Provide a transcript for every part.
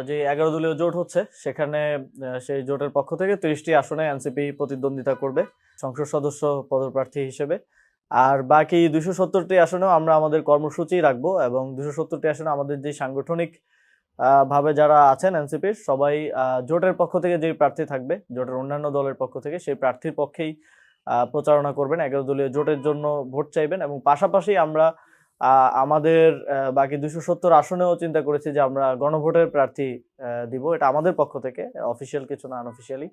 যে 11 দলীয় জোট হচ্ছে সেখানে সেই জোটের পক্ষ থেকে 30টি আসনে এনসিপি প্রতিদ্বন্দ্বিতা করবে সংসদ সদস্য পদপ্রার্থী হিসেবে। আর বাকি 270টি আসনেও আমরা আমাদের কর্মসূচি রাখবো এবং 270টি আসনে আমাদের যে সাংগঠনিক ভাবে যারা আছেন এনসিপির সবাই জোটের পক্ষ থেকে যে প্রার্থী থাকবে, জোটের অন্যান্য দলের পক্ষ থেকে সেই প্রার্থীর পক্ষেই প্রচারণা করবেন, 11 দলীয় জোটের জন্য ভোট চাইবেন। এবং পাশাপাশি আমরা আমাদের বাকি 270 আসনেও চিন্তা করেছি যে আমরা গণভোটের প্রার্থী দিব, এটা আমাদের পক্ষ থেকে, অফিসিয়াল কিছু না, আনঅফিসিয়ালি।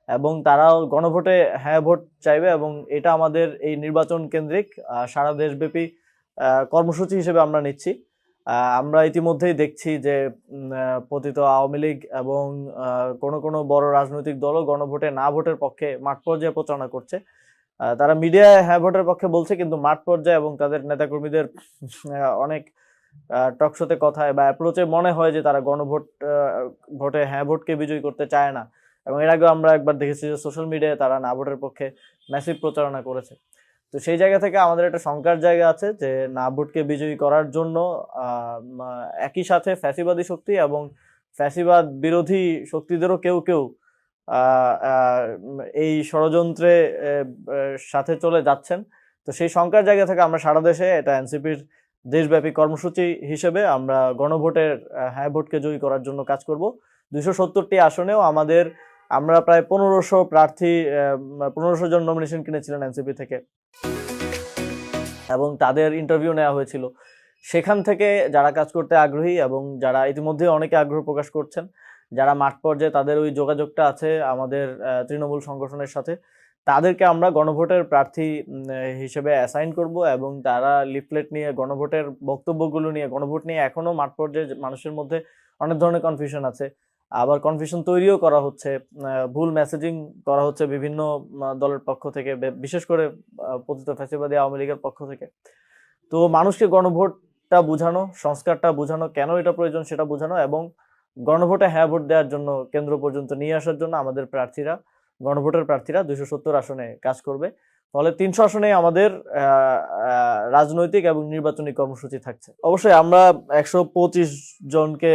এবং তারাও গণভোটে হ্যাঁ ভোট চাইবে এবং এটা আমাদের এই নির্বাচন কেন্দ্রিক সারা দেশব্যাপী কর্মসূচি হিসেবে আমরা নিচ্ছি। আমরা ইতিমধ্যেই দেখছি যে পতিত আওয়ামী লীগ এবং কোনো বড় রাজনৈতিক দলও গণভোটে না ভোটের পক্ষে মাঠ পর্যায়ে প্রচারণা করছে। তারা মিডিয়ায় হ্যাঁ ভোটের পক্ষে বলছে, কিন্তু মাঠ পর্যায়ে এবং তাদের নেতাকর্মীদের অনেক টকশোতে কথায় বা অ্যাপ্রোচে মনে হয় যে তারা ভোটে হ্যাঁ ভোটকে বিজয়ী করতে চায় না। এবং এর আগেও আমরা একবার দেখেছি যে সোশ্যাল মিডিয়ায় তারা না ভোটের পক্ষে ম্যাসিভ প্রচারণা করেছে। তো সেই জায়গা থেকে আমাদের একটা শঙ্কার জায়গা আছে যে না ভোটকে বিজয়ী করার জন্য একই সাথে ফ্যাসিবাদী শক্তি এবং ফ্যাসিবাদ বিরোধী শক্তিদেরও কেউ কেউ এই ষড়যন্ত্রে সাথে চলে যাচ্ছেন। তো সেই শঙ্কার জায়গা থেকে আমরা সারা দেশে এটা এনসিপির দেশব্যাপী কর্মসূচি হিসেবে আমরা গণভোটের হ্যাঁ ভোটকে জয়ী করার জন্য কাজ করব। 270টি আসনেও আমরা প্রায় 1500 প্রার্থী, 1500 জন নমিনেশন কিনেছিলেন এনসিপি থেকে এবং তাদের ইন্টারভিউ নেওয়া হয়েছিল। সেখান থেকে যারা কাজ করতে আগ্রহী এবং যারা ইতিমধ্যে অনেকে আগ্রহ প্রকাশ করছেন, যারা মাঠ পর্যায়ে তাদের ওই যোগাযোগটা আছে আমাদের তৃণমূল সংগঠনের সাথে, তাদেরকে আমরা গণভোটের প্রার্থী হিসেবে অ্যাসাইন করব এবং তারা লিফলেট নিয়ে গণভোটের বক্তব্যগুলো নিয়ে, গণভোট নিয়ে এখনো মাঠ পর্যায়ে মানুষের মধ্যে অনেক ধরনের কনফিউশন আছে, আবার কনফিউশন তৈরিও করা হচ্ছে, ভুল মেসেজিং করা হচ্ছে বিভিন্ন দলের পক্ষ থেকে, বিশেষ করে পতিত ফ্যাসিবাদী আওয়ামী লীগের পক্ষ থেকে। তো মানুষকে গণভোটটা বোঝানো, সংস্কারটা বোঝানো, কেন এটা প্রয়োজন সেটা বোঝানো এবং গণভোটে হ্যাঁ ভোট দেওয়ার জন্য কেন্দ্র পর্যন্ত নিয়ে আসার জন্য আমাদের গণভোটের প্রার্থীরা 270 আসনে কাজ করবে। ফলে 300 আসনে আমাদের রাজনৈতিক এবং নির্বাচনী কর্মসূচি থাকছে। অবশ্যই আমরা 125 জনকে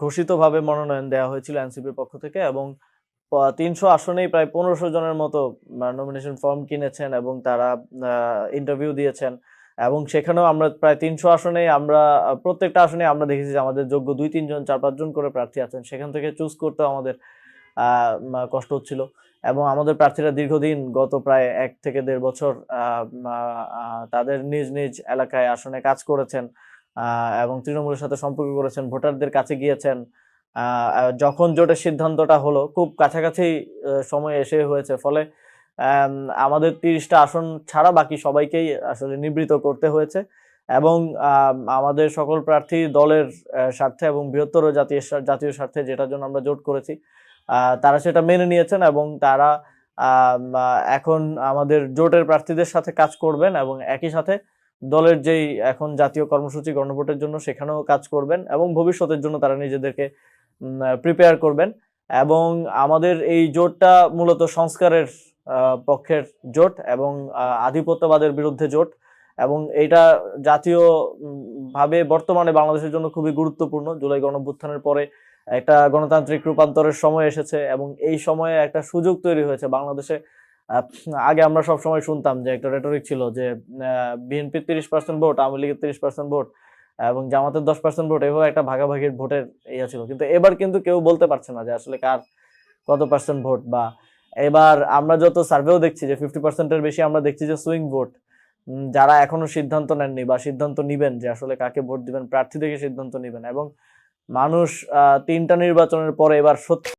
ঘোষিতভাবে মনোনয়ন দেওয়া হয়েছিল এনসিপির পক্ষ থেকে এবং 300 আসনেই প্রায় 1500 জনের মতো নমিনেশন ফর্ম কিনেছেন এবং তারা ইন্টারভিউ দিয়েছেন। এবং সেখানেও আমরা প্রায় 300 আসনে আমরা প্রত্যেকটা আসনে আমরা দেখেছি যে আমাদের যোগ্য 2-3 জন 4-5 জন করে প্রার্থী আছেন, সেখান থেকে চুজ করতে আমাদের কষ্ট হচ্ছিল। এবং আমাদের প্রার্থীরা দীর্ঘদিন, গত প্রায় 1 থেকে 1.5 বছর তাদের নিজ নিজ এলাকায় আসনে কাজ করেছেন এবং তৃণমূলের সাথে সম্পর্ক করেছেন, ভোটারদের কাছে গিয়েছেন। যখন জোটের সিদ্ধান্তটা হলো খুব কাছাকাছি সময় এসে হয়েছে, ফলে আমাদের 30টা আসন ছাড়া বাকি সবাইকেই আসলে নিবৃত করতে হয়েছে এবং আমাদের সকল প্রার্থী দলের স্বার্থে এবং বৃহত্তর জাতীয় স্বার্থে, যেটার জন্য আমরা জোট করেছি, তারা সেটা মেনে নিয়েছেন এবং তারা এখন আমাদের জোটের প্রার্থীদের সাথে কাজ করবেন এবং একই সাথে দলের যেই এখন জাতীয় কর্মসূচি গণভোটের জন্য সেখানেও কাজ করবেন এবং ভবিষ্যতের জন্য তারা নিজেদেরকে প্রিপেয়ার করবেন। এবং আমাদের এই জোটটা মূলত সংস্কারের পক্ষের জোট এবং আধিপত্যবাদের বিরুদ্ধে জোট এবং এটা জাতীয় ভাবে বর্তমানে বাংলাদেশের জন্য খুবই গুরুত্বপূর্ণ। জুলাই গণঅভ্যুত্থানের পরে একটা গণতান্ত্রিক রূপান্তরের সময় এসেছে এবং এই সময়ে একটা সুযোগ তৈরি হয়েছে বাংলাদেশে। আগে আমরা সব সময় শুনতাম যে একটা রেটরিক ছিল যে বিএনপির 30% ভোট, আওয়ামী লীগের 30% ভোট এবং জামাতের 10% ভোট, এভাবে একটা ভাগাভাগির ভোটের ইয়ে ছিল। কিন্তু এবার কিন্তু কেউ বলতে পারছে না যে আসলে কার কত পার্সেন্ট ভোট। বা এবার আমরা যত সার্ভেও দেখছি যে 50%-এর বেশি আমরা দেখছি যে সুইং ভোট, যারা এখনো সিদ্ধান্ত নেননি বা সিদ্ধান্ত নিবেন যে আসলে কাকে ভোট দিবেন, প্রার্থী দেখে সিদ্ধান্ত নিবেন। এবং মানুষ 3টা নির্বাচনের পরে এবার সত্যি